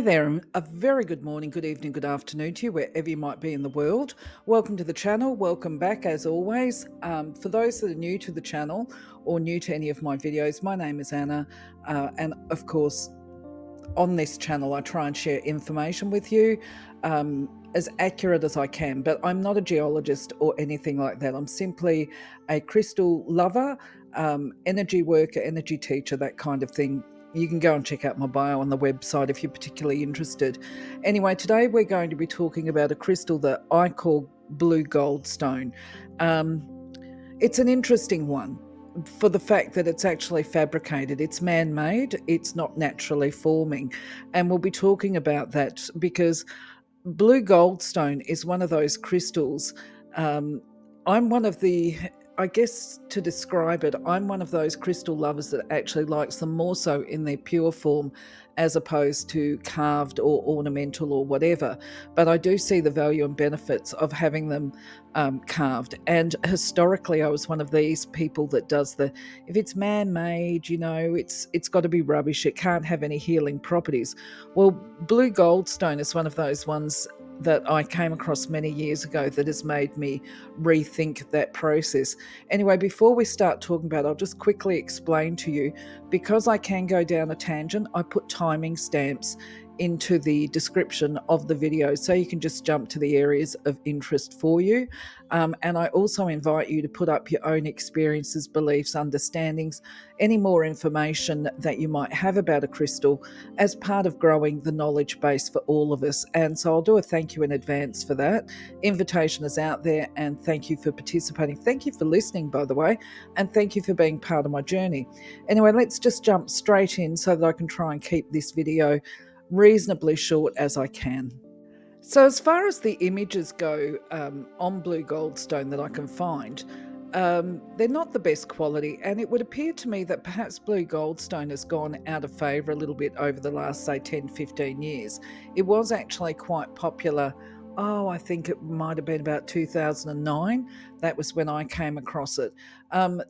there, and a very good morning, good evening, good afternoon to you, wherever you might be in the world. Welcome to the channel. Welcome back, as always. For those that are new to the channel or new to any of my videos, my name is Anna, and of course, on this channel, I try and share information with you as accurate as I can, but I'm not a geologist or anything like that. I'm simply a crystal lover, energy worker, energy teacher, that kind of thing. You can go and check out my bio on the website if you're particularly interested. Anyway, today we're going to be talking about a crystal that I call Blue Goldstone. It's an interesting one for the fact that it's actually fabricated. It's man-made, it's not naturally forming. And we'll be talking about that because Blue Goldstone is one of those crystals. I'm one of the, I guess to describe it, I'm one of those crystal lovers that actually likes them more so in their pure form as opposed to carved or ornamental or whatever. But I do see the value and benefits of having them carved. And historically, I was one of these people that does if it's man-made, it's got to be rubbish. It can't have any healing properties. Well, Blue Goldstone is one of those ones that I came across many years ago that has made me rethink that process. Anyway, before we start talking about it, I'll just quickly explain to you, because I can go down a tangent, I put timing stamps into the description of the video so you can just jump to the areas of interest for you. And I also invite you to put up your own experiences, beliefs, understandings, any more information that you might have about a crystal as part of growing the knowledge base for all of us. And so I'll do a thank you in advance for that. Invitation is out there, and thank you for participating. Thank you for listening, by the way, and thank you for being part of my journey. Anyway, let's just jump straight in so that I can try and keep this video reasonably short as I can. So as far as the images go on Blue Goldstone that I can find, they're not the best quality, and it would appear to me that perhaps Blue Goldstone has gone out of favour a little bit over the last, say, 10, 15 years. It was actually quite popular. I think it might have been about 2009. That was when I came across it.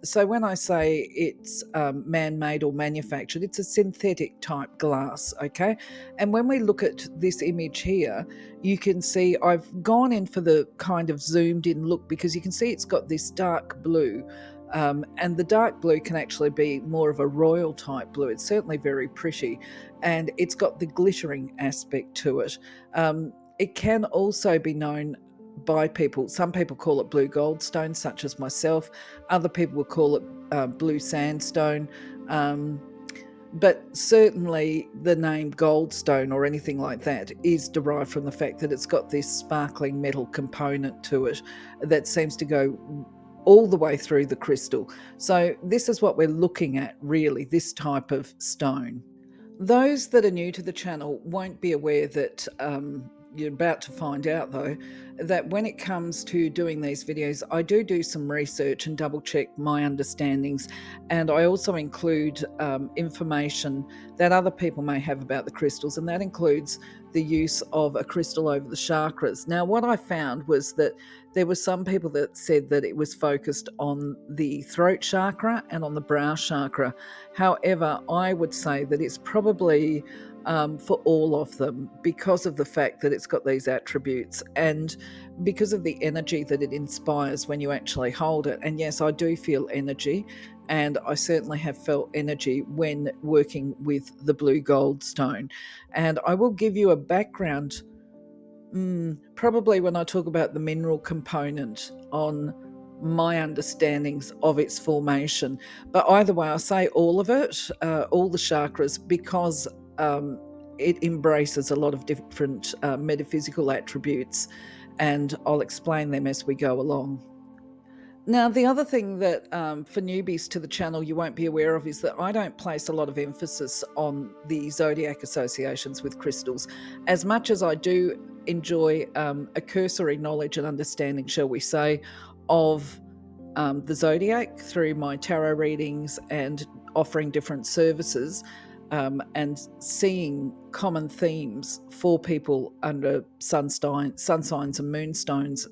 So when I say it's man-made or manufactured, it's a synthetic type glass, okay? And when we look at this image here, you can see I've gone in for the kind of zoomed in look because you can see it's got this dark blue. And the dark blue can actually be more of a royal type blue. It's certainly very pretty, and it's got the glittering aspect to it. It can also be known by people. Some people call it blue goldstone, such as myself. Other people will call it blue sandstone. But certainly the name goldstone or anything like that is derived from the fact that it's got this sparkling metal component to it that seems to go all the way through the crystal. So this is what we're looking at, really, this type of stone. Those that are new to the channel won't be aware that you're about to find out, though, that when it comes to doing these videos, I do some research and double check my understandings, and I also include information that other people may have about the crystals, and that includes the use of a crystal over the chakras. Now, what I found was that there were some people that said that it was focused on the throat chakra and on the brow chakra. However, I would say that it's probably for all of them, because of the fact that it's got these attributes and because of the energy that it inspires when you actually hold it. And yes, I do feel energy, and I certainly have felt energy when working with the Blue Goldstone. And I will give you a background probably when I talk about the mineral component on my understandings of its formation. But either way, I say all of it, all the chakras, because it embraces a lot of different metaphysical attributes, and I'll explain them as we go along. Now, the other thing that for newbies to the channel you won't be aware of is that I don't place a lot of emphasis on the zodiac associations with crystals. As much as I do enjoy a cursory knowledge and understanding, shall we say, of the zodiac through my tarot readings and offering different services, and seeing common themes for people under sun signs and moonstones,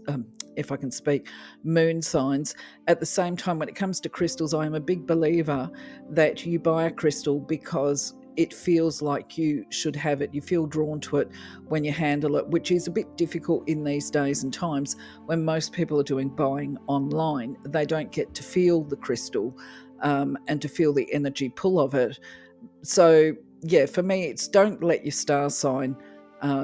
if I can speak, moon signs. At the same time, when it comes to crystals, I am a big believer that you buy a crystal because it feels like you should have it. You feel drawn to it when you handle it, which is a bit difficult in these days and times when most people are doing buying online. They don't get to feel the crystal and to feel the energy pull of it. So, yeah, for me, it's don't let your star sign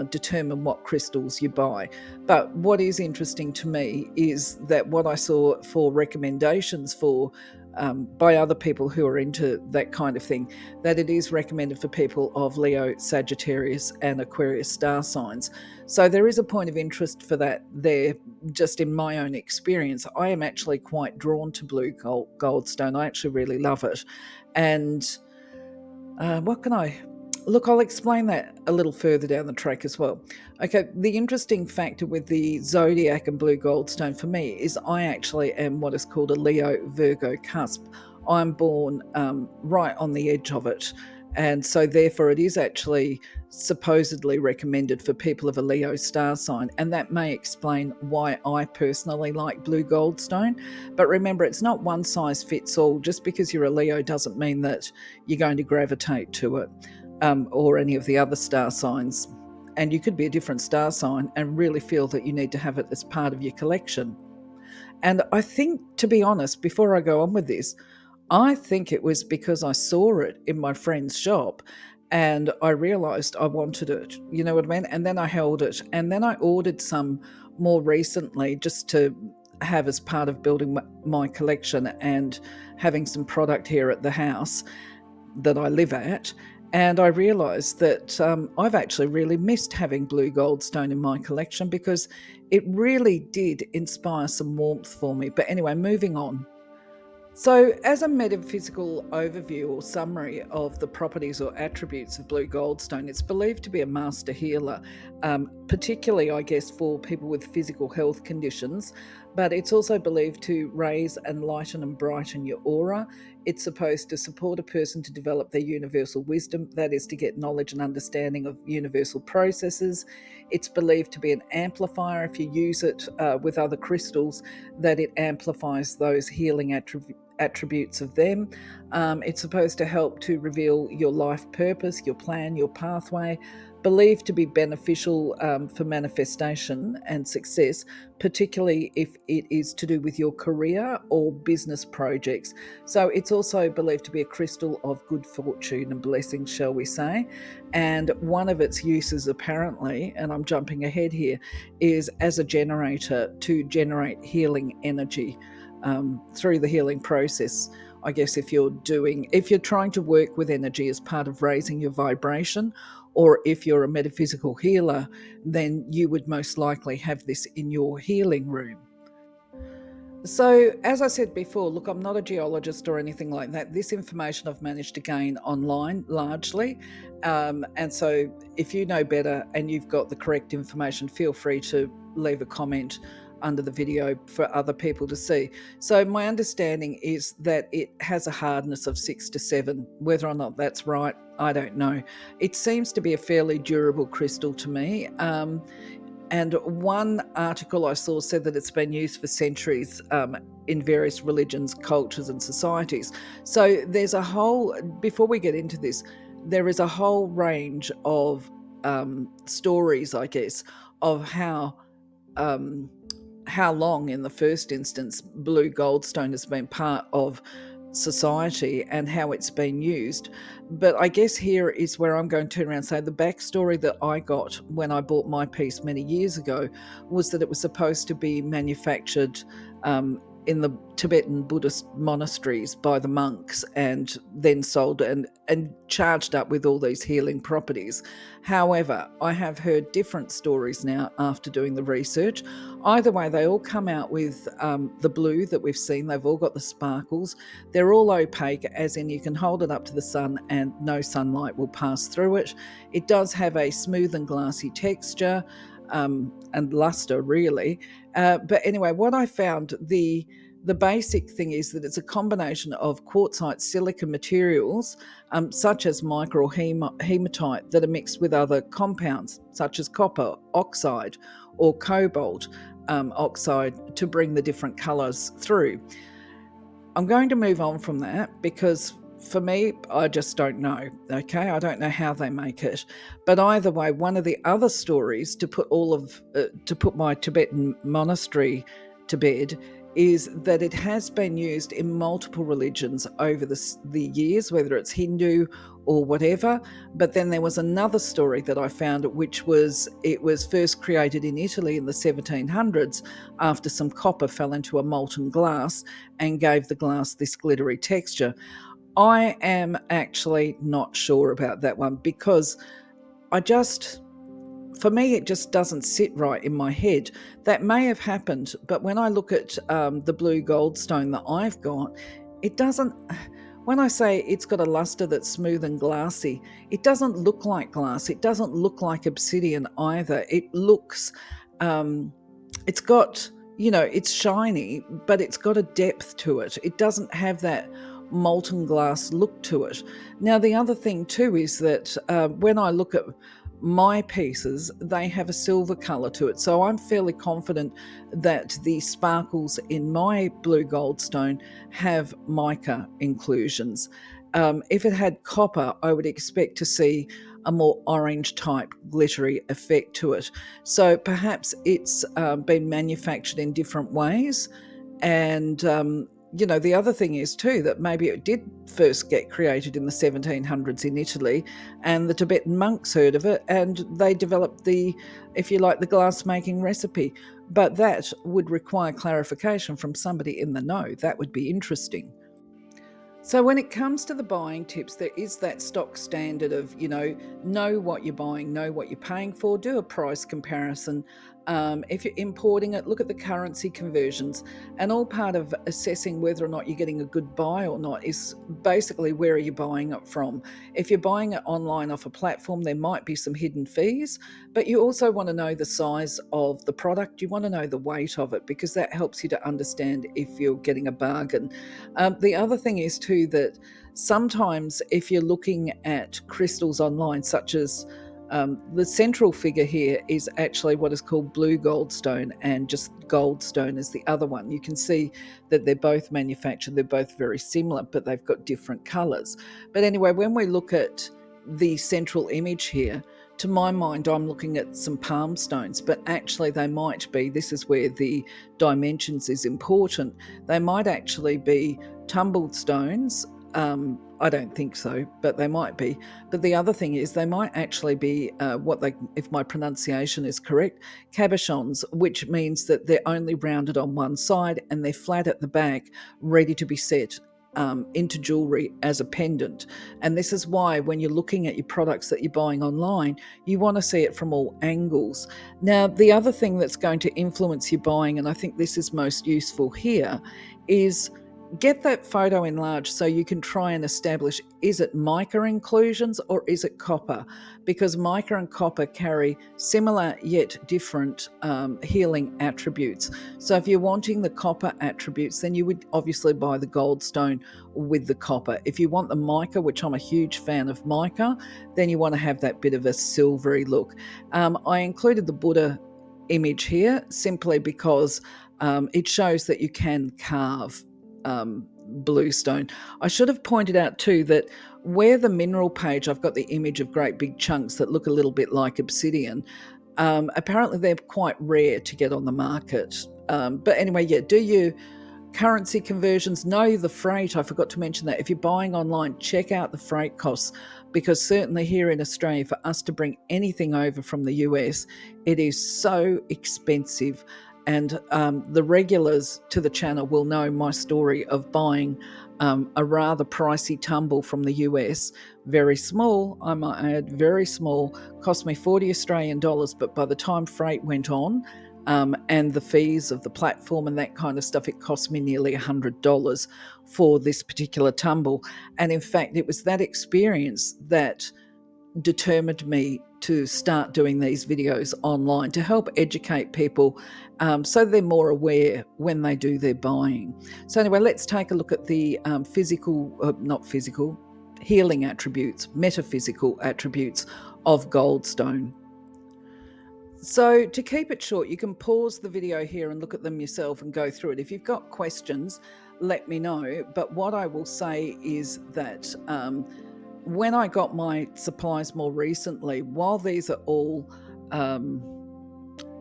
determine what crystals you buy. But what is interesting to me is that what I saw for recommendations for by other people who are into that kind of thing, that it is recommended for people of Leo, Sagittarius, and Aquarius star signs. So there is a point of interest for that there. Just in my own experience, I am actually quite drawn to Blue Goldstone. I actually really love it. And what can I look? I'll explain that a little further down the track as well. Okay, the interesting factor with the Zodiac and Blue Goldstone for me is I actually am what is called a Leo Virgo cusp. I'm born right on the edge of it. And so, therefore, it is actually supposedly recommended for people of a Leo star sign. And that may explain why I personally like Blue Goldstone. But remember, it's not one size fits all. Just because you're a Leo doesn't mean that you're going to gravitate to it or any of the other star signs. And you could be a different star sign and really feel that you need to have it as part of your collection. And I think, to be honest, before I go on with this, I think it was because I saw it in my friend's shop and I realised I wanted it. You know what I mean? And then I held it. And then I ordered some more recently just to have as part of building my collection and having some product here at the house that I live at. And I realised that I've actually really missed having Blue Goldstone in my collection because it really did inspire some warmth for me. But anyway, moving on. So, as a metaphysical overview or summary of the properties or attributes of Blue Goldstone, it's believed to be a master healer, particularly, I guess, for people with physical health conditions. But it's also believed to raise, enlighten, and brighten your aura. It's supposed to support a person to develop their universal wisdom, that is, to get knowledge and understanding of universal processes. It's believed to be an amplifier. If you use it with other crystals, that it amplifies those healing attributes of them. It's supposed to help to reveal your life purpose, your plan, your pathway. Believed to be beneficial for manifestation and success, particularly if it is to do with your career or business projects. So it's also believed to be a crystal of good fortune and blessings, shall we say. And one of its uses, apparently, and I'm jumping ahead here, is as a generator to generate healing energy through the healing process. I guess if you're trying to work with energy as part of raising your vibration, or if you're a metaphysical healer, then you would most likely have this in your healing room. So, as I said before, look, I'm not a geologist or anything like that. This information I've managed to gain online largely. And so, if you know better and you've got the correct information, feel free to leave a comment under the video for other people to see. So my understanding is that it has a hardness of 6 to 7. Whether or not that's right, I don't know. It seems to be a fairly durable crystal to me. And one article I saw said that it's been used for centuries in various religions, cultures, and societies. So there's a whole, before we get into this, there is a whole range of stories, I guess, of how long in the first instance Blue Goldstone has been part of society and how it's been used. But I guess here is where I'm going to turn around and say the backstory that I got when I bought my piece many years ago was that it was supposed to be manufactured in the Tibetan Buddhist monasteries by the monks and then sold and charged up with all these healing properties. However, I have heard different stories now after doing the research. Either way, they all come out with the blue that we've seen. They've all got the sparkles. They're all opaque, as in you can hold it up to the sun and no sunlight will pass through it. It does have a smooth and glassy texture and luster, really. But anyway, what I found, the basic thing is that it's a combination of quartzite silica materials, such as mica or hematite, that are mixed with other compounds, such as copper oxide or cobalt oxide, to bring the different colours through. I'm going to move on from that because For me, I just don't know. Okay, I don't know how they make it, but either way, one of the other stories to put my Tibetan monastery to bed is that it has been used in multiple religions over the years, whether it's Hindu or whatever. But then there was another story that I found, which was it was first created in Italy in the 1700s after some copper fell into a molten glass and gave the glass this glittery texture. I am actually not sure about that one because for me, it just doesn't sit right in my head. That may have happened, but when I look at the Blue Goldstone that I've got, it doesn't. When I say it's got a luster that's smooth and glassy, it doesn't look like glass. It doesn't look like obsidian either. It looks, it's got, it's shiny, but it's got a depth to it. It doesn't have that molten glass look to it. Now, the other thing too is that when I look at my pieces, they have a silver colour to it. So I'm fairly confident that the sparkles in my Blue Goldstone have mica inclusions. If it had copper, I would expect to see a more orange type glittery effect to it. So perhaps it's been manufactured in different ways. And the other thing is too that maybe it did first get created in the 1700s in Italy, and the Tibetan monks heard of it and they developed if you like, the glass making recipe. But that would require clarification from somebody in the know. That would be interesting. So when it comes to the buying tips, there is that stock standard of, know what you're buying, know what you're paying for, do a price comparison. If you're importing it, look at the currency conversions. And all part of assessing whether or not you're getting a good buy or not is basically where are you buying it from. If you're buying it online off a platform, there might be some hidden fees, but you also want to know the size of the product. You want to know the weight of it because that helps you to understand if you're getting a bargain. The other thing is too that sometimes if you're looking at crystals online, such as the central figure here is actually what is called Blue Goldstone, and just Goldstone is the other one. You can see that they're both manufactured, they're both very similar, but they've got different colours. But anyway, when we look at the central image here, to my mind, I'm looking at some palm stones, but actually they might be, this is where the dimensions is important, they might actually be tumbled stones. I don't think so, but they might be. But the other thing is they might actually be if my pronunciation is correct, cabochons, which means that they're only rounded on one side and they're flat at the back, ready to be set into jewellery as a pendant. And this is why when you're looking at your products that you're buying online, you want to see it from all angles. Now, the other thing that's going to influence your buying, and I think this is most useful here, is get that photo enlarged so you can try and establish, is it mica inclusions or is it copper? Because mica and copper carry similar yet different healing attributes. So if you're wanting the copper attributes, then you would obviously buy the Goldstone with the copper. If you want the mica, which I'm a huge fan of mica, then you want to have that bit of a silvery look. I included the Buddha image here simply because it shows that you can carve bluestone. I should have pointed out too that where the mineral page, I've got the image of great big chunks that look a little bit like obsidian. Apparently they're quite rare to get on the market. But anyway, do your currency conversions, know the freight. I forgot to mention that. If you're buying online, check out the freight costs, because certainly here in Australia, for us to bring anything over from the US, it is so expensive. And the regulars to the channel will know my story of buying a rather pricey tumble from the US. Very small, I might add, very small, cost me 40 Australian dollars, but by the time freight went on, and the fees of the platform and that kind of stuff, it cost me nearly $100 for this particular tumble. And in fact, it was that experience that determined me to start doing these videos online to help educate people so they're more aware when they do their buying. So anyway, let's take a look at the healing attributes, metaphysical attributes of Goldstone. So to keep it short, you can pause the video here and look at them yourself and go through it. If you've got questions, let me know. But what I will say is that when I got my supplies more recently, while these are all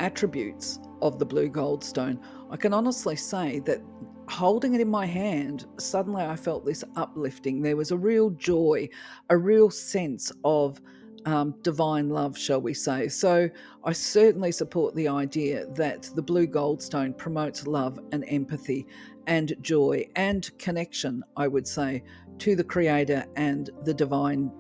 attributes of the Blue Goldstone, I can honestly say that holding it in my hand, suddenly I felt this uplifting. There was a real joy, a real sense of divine love, shall we say. So I certainly support the idea that the Blue Goldstone promotes love and empathy and joy and connection, I would say, to the Creator and the divine,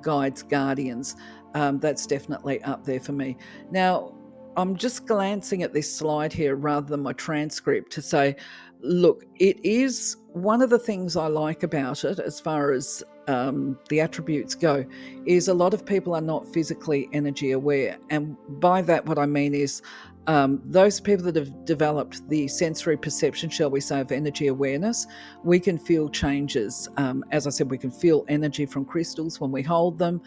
guides, guardians. That's definitely up there for me. Now, I'm just glancing at this slide here rather than my transcript to say, look, it is one of the things I like about it as far as the attributes go, is a lot of people are not physically energy aware. And by that, what I mean is those people that have developed the sensory perception, shall we say, of energy awareness, we can feel changes. As I said, we can feel energy from crystals when we hold them.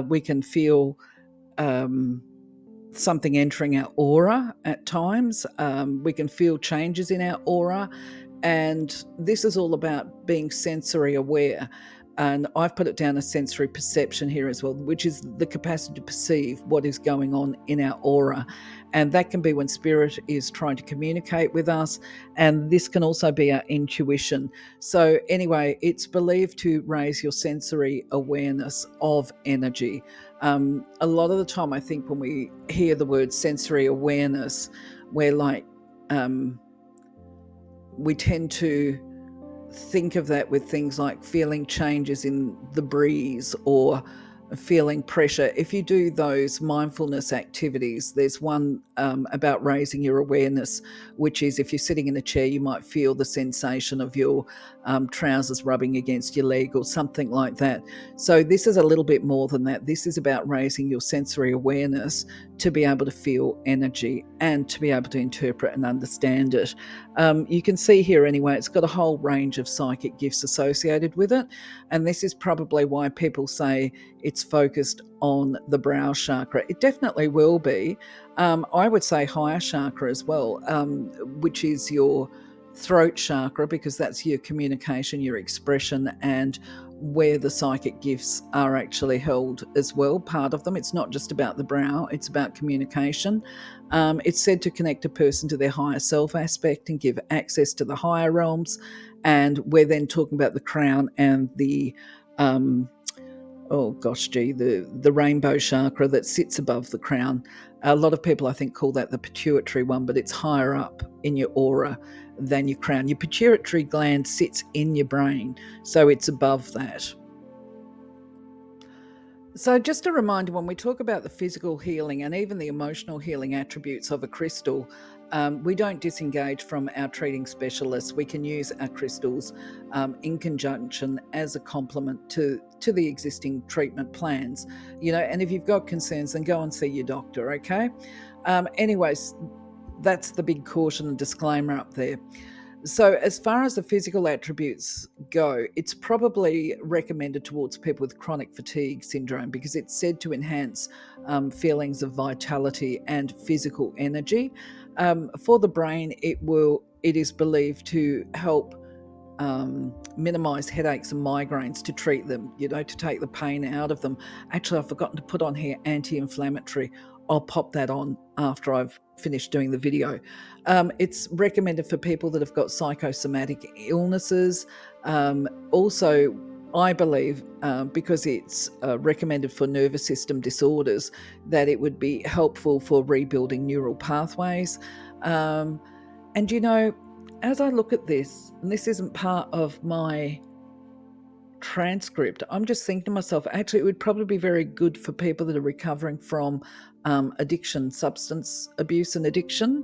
We can feel something entering our aura at times. We can feel changes in our aura. And this is all about being sensory aware. And I've put it down as sensory perception here as well, which is the capacity to perceive what is going on in our aura. And that can be when spirit is trying to communicate with us. And this can also be our intuition. So anyway, it's believed to raise your sensory awareness of energy. A lot of the time, I think when we hear the word sensory awareness, we're like, we tend to think of that with things like feeling changes in the breeze or feeling pressure. If you do those mindfulness activities, there's one about raising your awareness, which is if you're sitting in a chair, you might feel the sensation of your trousers rubbing against your leg or something like that. So this is a little bit more than that. This is about raising your sensory awareness to be able to feel energy and to be able to interpret and understand it. You can see here anyway, it's got a whole range of psychic gifts associated with it. And this is probably why people say it's focused on the brow chakra. It definitely will be. I would say higher chakra as well, which is your throat chakra, because that's your communication, your expression, and where the psychic gifts are actually held as well, part of them. It's not just about the brow, it's about communication. It's said to connect a person to their higher self aspect and give access to the higher realms. And we're then talking about the crown and the the rainbow chakra that sits above the crown. A lot of people, I think, call that the pituitary one, but it's higher up in your aura than your crown. Your pituitary gland sits in your brain, so it's above that. So, just a reminder, when we talk about the physical healing and even the emotional healing attributes of a crystal, we don't disengage from our treating specialists. We can use our crystals in conjunction as a complement to the existing treatment plans. And if you've got concerns, then go and see your doctor, okay? Anyways, that's the big caution and disclaimer up there. So, as far as the physical attributes go, it's probably recommended towards people with chronic fatigue syndrome because it's said to enhance feelings of vitality and physical energy. For the brain, it is believed to help minimize headaches and migraines, to treat them, to take the pain out of them. Actually, I've forgotten to put on here anti-inflammatory. I'll pop that on after I've finished doing the video. It's recommended for people that have got psychosomatic illnesses. Also, I believe, because it's recommended for nervous system disorders, that it would be helpful for rebuilding neural pathways. And as I look at this, and this isn't part of my transcript, I'm just thinking to myself, actually, it would probably be very good for people that are recovering from addiction, substance abuse and addiction,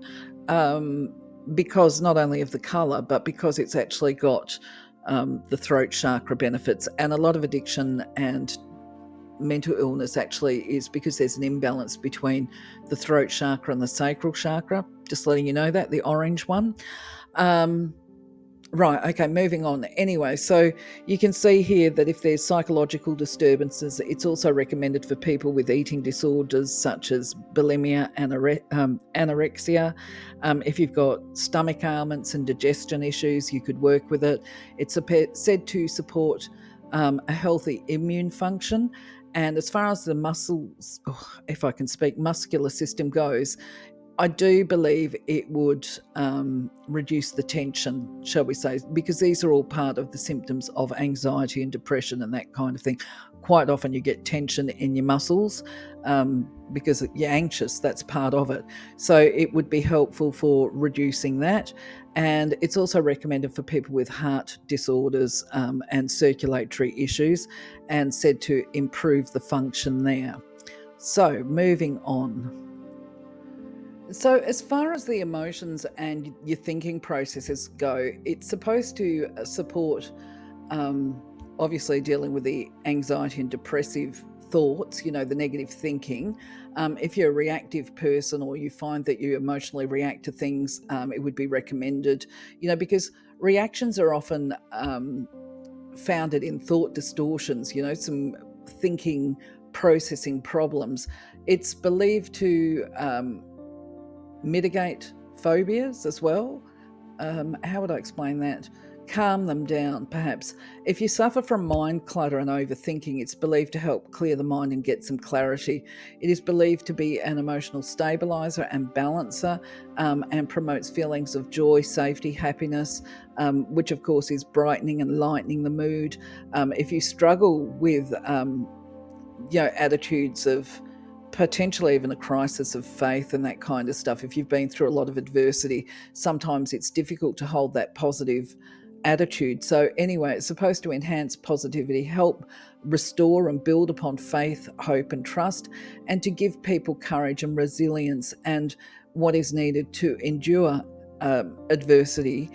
because not only of the colour, but because it's actually got the throat chakra benefits. And a lot of addiction and mental illness actually is because there's an imbalance between the throat chakra and the sacral chakra. Just letting you know that, the orange one. Right, okay, moving on. Anyway, so you can see here that if there's psychological disturbances, it's also recommended for people with eating disorders such as bulimia, anorexia. If you've got stomach ailments and digestion issues, you could work with it. It's said to support a healthy immune function. And as far as the muscles, if I can speak, muscular system goes, I do believe it would reduce the tension, shall we say, because these are all part of the symptoms of anxiety and depression and that kind of thing. Quite often you get tension in your muscles because you're anxious, that's part of it. So it would be helpful for reducing that. And it's also recommended for people with heart disorders and circulatory issues, and said to improve the function there. So moving on. So, as far as the emotions and your thinking processes go, it's supposed to support, um, obviously, dealing with the anxiety and depressive thoughts, the negative thinking. If you're a reactive person or you find that you emotionally react to things, it would be recommended, because reactions are often founded in thought distortions, some thinking, processing problems. It's believed to mitigate phobias as well. How would I explain that? Calm them down, perhaps. If you suffer from mind clutter and overthinking, it's believed to help clear the mind and get some clarity. It is believed to be an emotional stabilizer and balancer, and promotes feelings of joy, safety, happiness, which of course is brightening and lightening the mood. If you struggle with attitudes of potentially even a crisis of faith and that kind of stuff, if you've been through a lot of adversity, sometimes it's difficult to hold that positive attitude. So anyway, it's supposed to enhance positivity, help restore and build upon faith, hope and trust, and to give people courage and resilience and what is needed to endure adversity.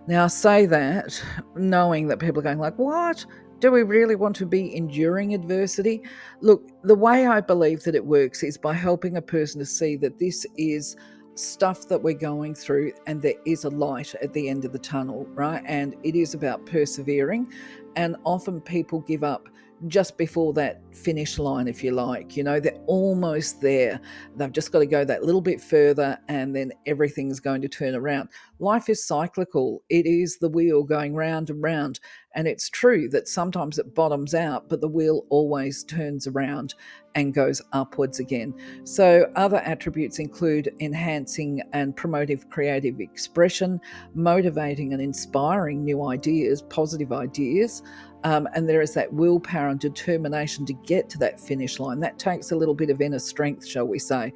Now, I say that knowing that people are going like, what? Do we really want to be enduring adversity? Look, the way I believe that it works is by helping a person to see that this is stuff that we're going through and there is a light at the end of the tunnel, right? And it is about persevering. And often people give up just before that finish line, if you like. They're almost there. They've just got to go that little bit further and then everything's going to turn around. Life is cyclical. It is the wheel going round and round. And it's true that sometimes it bottoms out, but the wheel always turns around and goes upwards again. So other attributes include enhancing and promoting creative expression, motivating and inspiring new ideas, positive ideas. And there is that willpower and determination to get to that finish line. That takes a little bit of inner strength, shall we say.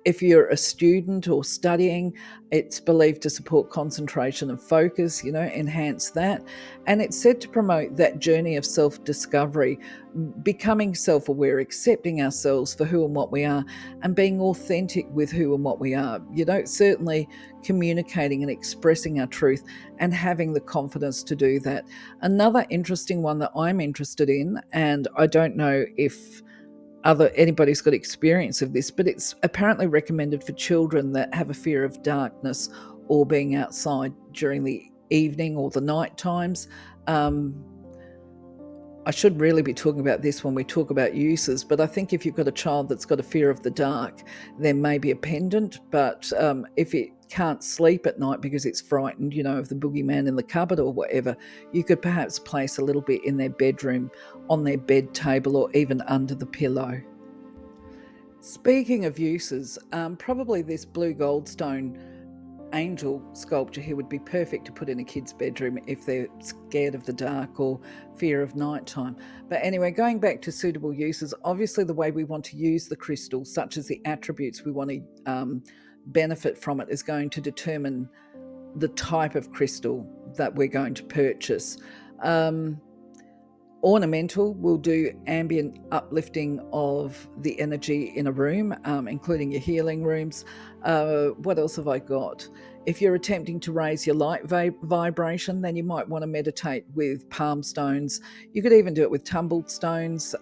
If you're a student or studying, it's believed to support concentration and focus, enhance that. And it's said to promote that journey of self-discovery, becoming self-aware, accepting ourselves for who and what we are, and being authentic with who and what we are. Certainly communicating and expressing our truth and having the confidence to do that. Another interesting one that I'm interested in, and I don't know if anybody's got experience of this, but it's apparently recommended for children that have a fear of darkness or being outside during the evening or the night times. I should really be talking about this when we talk about uses, but I think if you've got a child that's got a fear of the dark, there may be a pendant. But if it can't sleep at night because it's frightened, of the boogeyman in the cupboard or whatever, you could perhaps place a little bit in their bedroom, on their bed table, or even under the pillow. Speaking of uses, probably this Blue Goldstone angel sculpture here would be perfect to put in a kid's bedroom if they're scared of the dark or fear of nighttime. But anyway, going back to suitable uses, obviously the way we want to use the crystal, such as the attributes we want to benefit from it, is going to determine the type of crystal that we're going to purchase. Ornamental will do ambient uplifting of the energy in a room, including your healing rooms. What else have I got? If you're attempting to raise your light vibration, then you might want to meditate with palm stones. You could even do it with tumbled stones.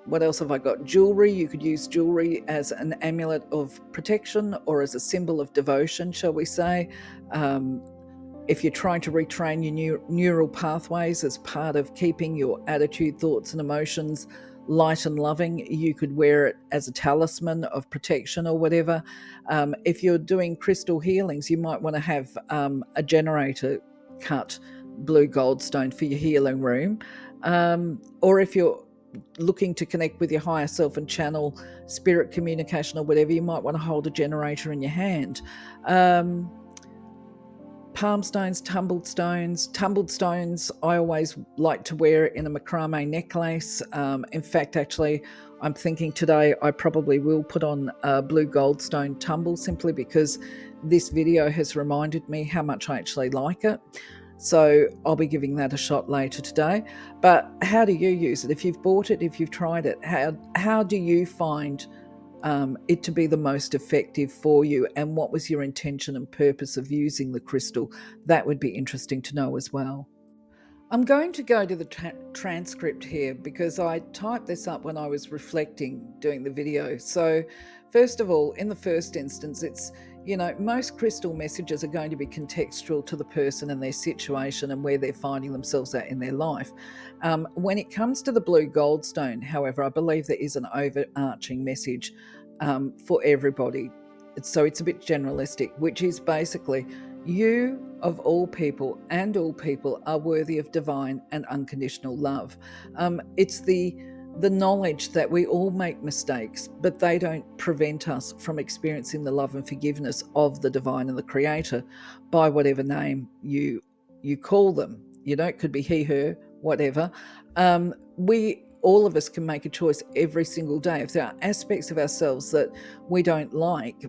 what else have I got? Jewelry. You could use jewelry as an amulet of protection or as a symbol of devotion, shall we say. If you're trying to retrain your neural pathways as part of keeping your attitude, thoughts, and emotions light and loving, you could wear it as a talisman of protection or whatever. If you're doing crystal healings, you might want to have a generator cut blue goldstone for your healing room. Or if you're looking to connect with your higher self and channel spirit communication or whatever, you might want to hold a generator in your hand. Palm stones, tumbled stones I always like to wear in a macrame necklace. In fact, actually, I'm thinking today I probably will put on a blue goldstone tumble, simply because this video has reminded me how much I actually like it. So I'll be giving that a shot later today. But how do you use it? If you've bought it, if you've tried it, how do you find it to be the most effective for you, and what was your intention and purpose of using the crystal? That would be interesting to know as well. I'm going to go to the transcript here because I typed this up when I was reflecting doing the video. So first of all, in the first instance, it's, most crystal messages are going to be contextual to the person and their situation and where they're finding themselves at in their life. When it comes to the blue goldstone, however, I believe there is an overarching message for everybody. So it's a bit generalistic, which is basically, you of all people and all people are worthy of divine and unconditional love. It's the knowledge that we all make mistakes, but they don't prevent us from experiencing the love and forgiveness of the divine and the creator by whatever name you call them. It could be he, her, whatever. All of us can make a choice every single day. If there are aspects of ourselves that we don't like,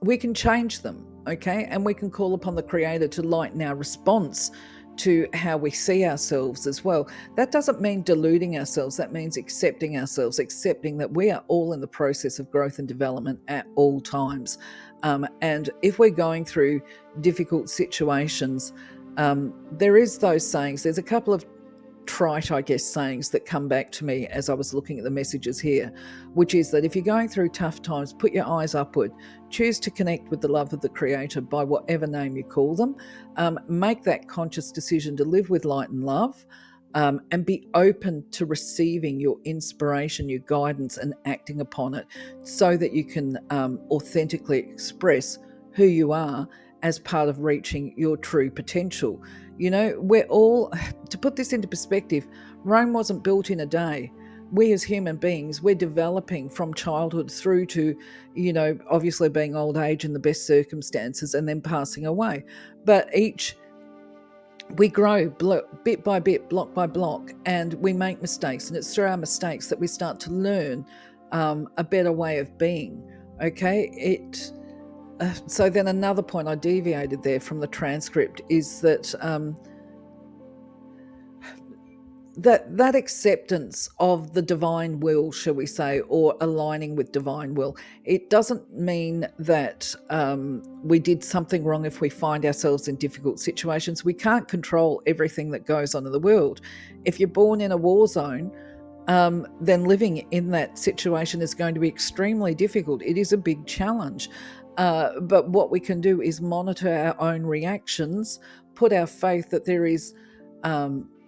we can change them, okay? And we can call upon the Creator to lighten our response to how we see ourselves as well. That doesn't mean deluding ourselves. That means accepting ourselves, accepting that we are all in the process of growth and development at all times. And if we're going through difficult situations, there is those sayings. There's a couple of trite, I guess, sayings that come back to me as I was looking at the messages here, which is that if you're going through tough times, put your eyes upward, choose to connect with the love of the Creator by whatever name you call them, make that conscious decision to live with light and love, and be open to receiving your inspiration, your guidance, and acting upon it so that you can authentically express who you are as part of reaching your true potential. We're all, to put this into perspective, Rome wasn't built in a day. We as human beings, we're developing from childhood through to, obviously being old age in the best circumstances and then passing away. But we grow bit by bit, block by block, and we make mistakes. And it's through our mistakes that we start to learn a better way of being, okay? So then another point I deviated there from the transcript is that that acceptance of the divine will, shall we say, or aligning with divine will, it doesn't mean that we did something wrong if we find ourselves in difficult situations. We can't control everything that goes on in the world. If you're born in a war zone, then living in that situation is going to be extremely difficult. It is a big challenge. But what we can do is monitor our own reactions, put our faith that there is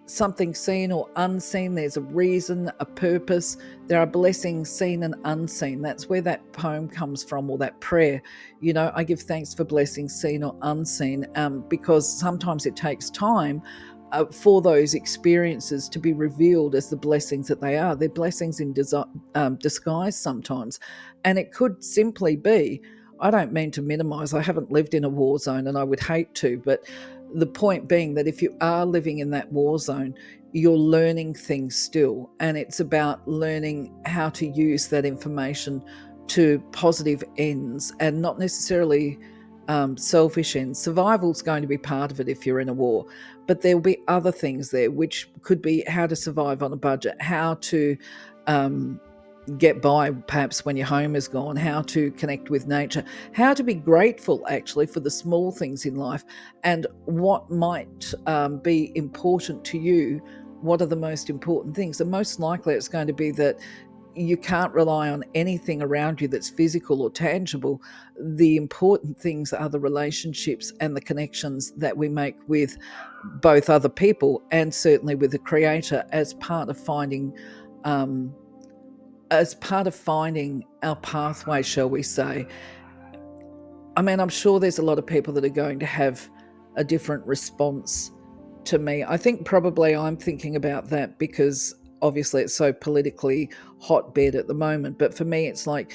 something seen or unseen. There's a reason, a purpose. There are blessings seen and unseen. That's where that poem comes from, or that prayer. I give thanks for blessings seen or unseen, because sometimes it takes time for those experiences to be revealed as the blessings that they are. They're blessings in disguise sometimes. And it could simply be, I don't mean to minimize, I haven't lived in a war zone and I would hate to, but the point being that if you are living in that war zone, you're learning things still, and it's about learning how to use that information to positive ends and not necessarily selfish ends. Survival's going to be part of it if you're in a war, but there'll be other things there, which could be how to survive on a budget, how to get by perhaps when your home is gone, how to connect with nature, how to be grateful actually for the small things in life, and what might be important to you what are the most important things? And most likely it's going to be that you can't rely on anything around you that's physical or tangible. The important things are the relationships and the connections that we make with both other people and certainly with the Creator as part of finding our pathway, shall we say. I mean, I'm sure there's a lot of people that are going to have a different response to me. I think probably I'm thinking about that because obviously it's so politically hotbed at the moment. But for me, it's like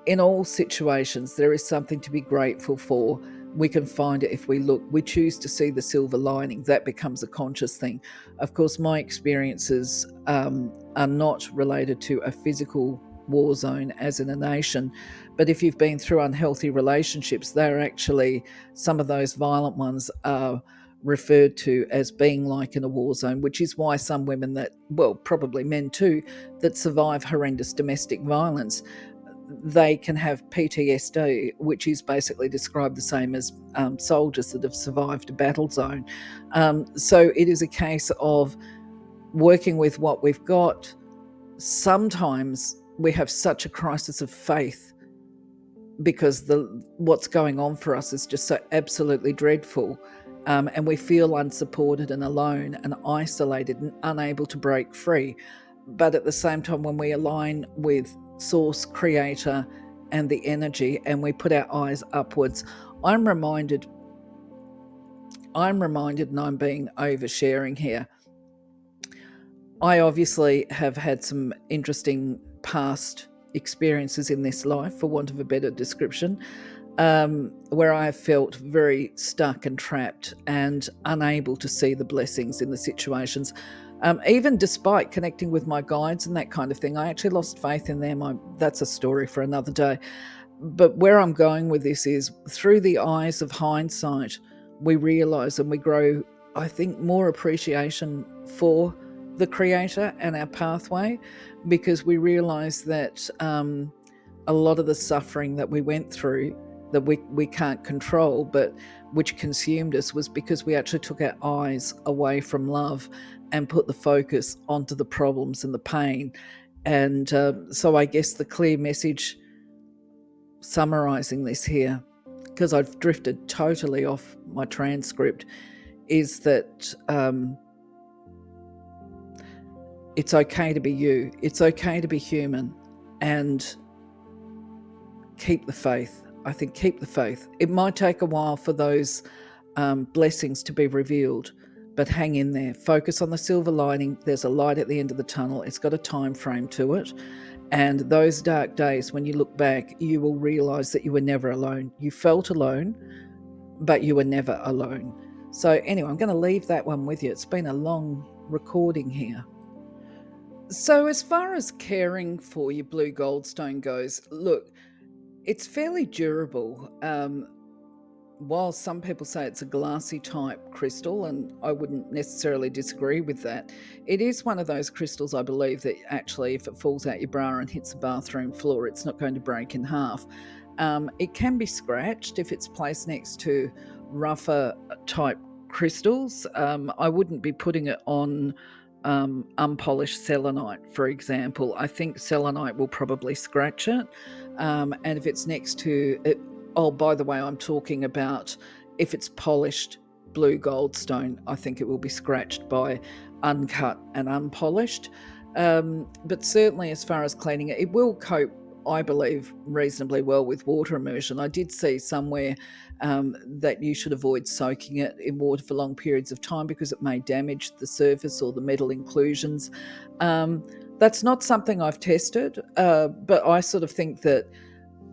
in all situations, there is something to be grateful for. We can find it if we look. We choose to see the silver lining. That becomes a conscious thing. Of course, my experiences are not related to a physical war zone as in a nation. But if you've been through unhealthy relationships, they're actually, some of those violent ones are referred to as being like in a war zone, which is why some women that, well, probably men too, that survive horrendous domestic violence, they can have PTSD, which is basically described the same as soldiers that have survived a battle zone. So it is a case of working with what we've got. Sometimes we have such a crisis of faith because what's going on for us is just so absolutely dreadful, and we feel unsupported and alone and isolated and unable to break free. But at the same time, when we align with Source, Creator, and the energy, and we put our eyes upwards, I'm reminded, and I'm being oversharing here. I obviously have had some interesting past experiences in this life, for want of a better description, where I have felt very stuck and trapped and unable to see the blessings in the situations. Even despite connecting with my guides and that kind of thing, I actually lost faith in them. That's a story for another day. But where I'm going with this is, through the eyes of hindsight, we realise and we grow, I think, more appreciation for the Creator and our pathway, because we realise that a lot of the suffering that we went through that we can't control, but which consumed us, was because we actually took our eyes away from love and put the focus onto the problems and the pain. And so I guess the clear message, summarising this here, because I've drifted totally off my transcript, is that it's okay to be you. It's okay to be human, and keep the faith. I think keep the faith. It might take a while for those blessings to be revealed, but hang in there. Focus on the silver lining. There's a light at the end of the tunnel. It's got a time frame to it. And those dark days, when you look back, you will realise that you were never alone. You felt alone, but you were never alone. So anyway, I'm going to leave that one with you. It's been a long recording here. So as far as caring for your Blue Goldstone goes, look, it's fairly durable. While some people say it's a glassy type crystal, and I wouldn't necessarily disagree with that, it is one of those crystals, I believe, that actually if it falls out your bra and hits the bathroom floor, it's not going to break in half. It can be scratched if it's placed next to rougher type crystals. I wouldn't be putting it on unpolished selenite, for example. I think selenite will probably scratch it. And if it's next to it, oh, by the way, I'm talking about if it's polished Blue Goldstone, I think it will be scratched by uncut and unpolished. But certainly as far as cleaning it, it will cope, I believe, reasonably well with water immersion. I did see somewhere that you should avoid soaking it in water for long periods of time because it may damage the surface or the metal inclusions. That's not something I've tested, but I sort of think that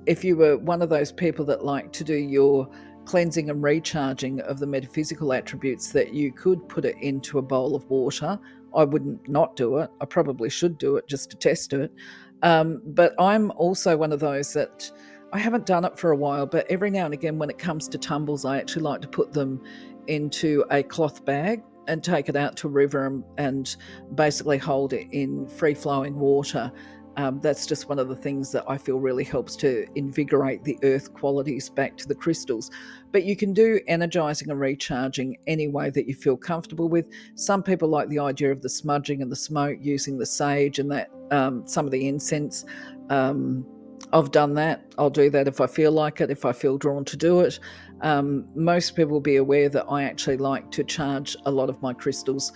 if you were one of those people that like to do your cleansing and recharging of the metaphysical attributes, that you could put it into a bowl of water. I wouldn't not do it. I probably should do it just to test it. But I'm also one of those that I haven't done it for a while, but every now and again when it comes to tumbles, I actually like to put them into a cloth bag and take it out to a river and basically hold it in free-flowing water That's just one of the things that I feel really helps to invigorate the earth qualities back to the crystals. But you can do energizing and recharging any way that you feel comfortable with. Some people like the idea of the smudging and the smoke using the sage and that some of the incense. I've done that. I'll do that if I feel like it, if I feel drawn to do it. Most people will be aware that I actually like to charge a lot of my crystals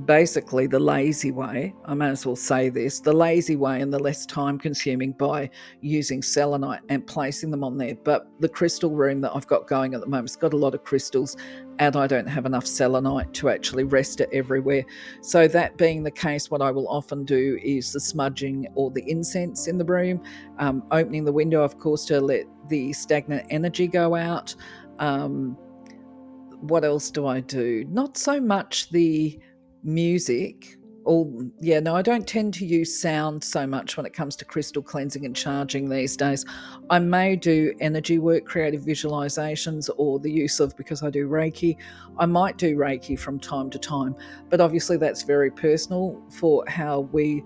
basically the lazy way. I may as well say this, the lazy way and the less time consuming by using selenite and placing them on there. But the crystal room that I've got going at the moment's got a lot of crystals and I don't have enough selenite to actually rest it everywhere. So that being the case, what I will often do is the smudging or the incense in the room, opening the window, of course, to let the stagnant energy go out. What else do I do? Not so much the music. No, I don't tend to use sound so much when it comes to crystal cleansing and charging these days. I may do energy work, creative visualizations, or the use of, because I do Reiki, I might do Reiki from time to time. But obviously, that's very personal for how we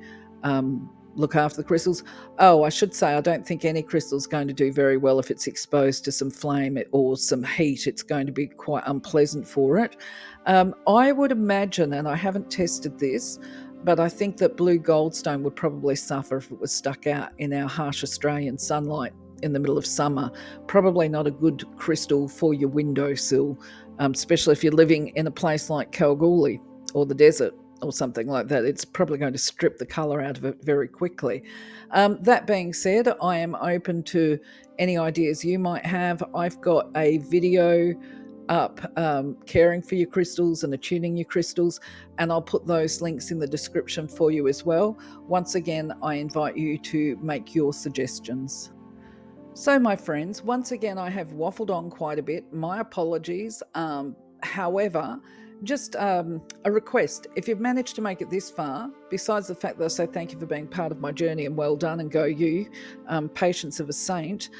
look after the crystals. Oh, I should say, I don't think any crystal is going to do very well if it's exposed to some flame or some heat. It's going to be quite unpleasant for it. I would imagine, and I haven't tested this, but I think that blue goldstone would probably suffer if it was stuck out in our harsh Australian sunlight in the middle of summer. Probably not a good crystal for your windowsill, especially if you're living in a place like Kalgoorlie or the desert or something like that. It's probably going to strip the colour out of it very quickly. That being said, I am open to any ideas you might have. I've got a video up caring for your crystals and attuning your crystals, and I'll put those links in the description for you as well. Once again, I invite you to make your suggestions. So, my friends, once again, I have waffled on quite a bit. My apologies. However, just a request. If you've managed to make it this far, besides the fact that I say thank you for being part of my journey and well done and go you, patience of a saint,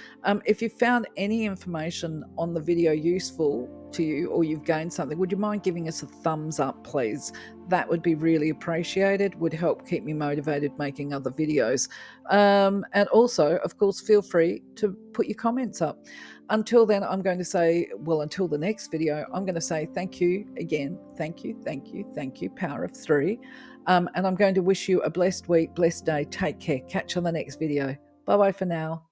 if you found any information on the video useful to you or you've gained something, would you mind giving us a thumbs up, please? That would be really appreciated, would help keep me motivated making other videos. And also, of course, feel free to put your comments up. Until then, I'm going to say, well, until the next video, I'm going to say thank you again. Thank you, thank you, thank you. Power of three. And I'm going to wish you a blessed week, blessed day. Take care. Catch you on the next video. Bye-bye for now.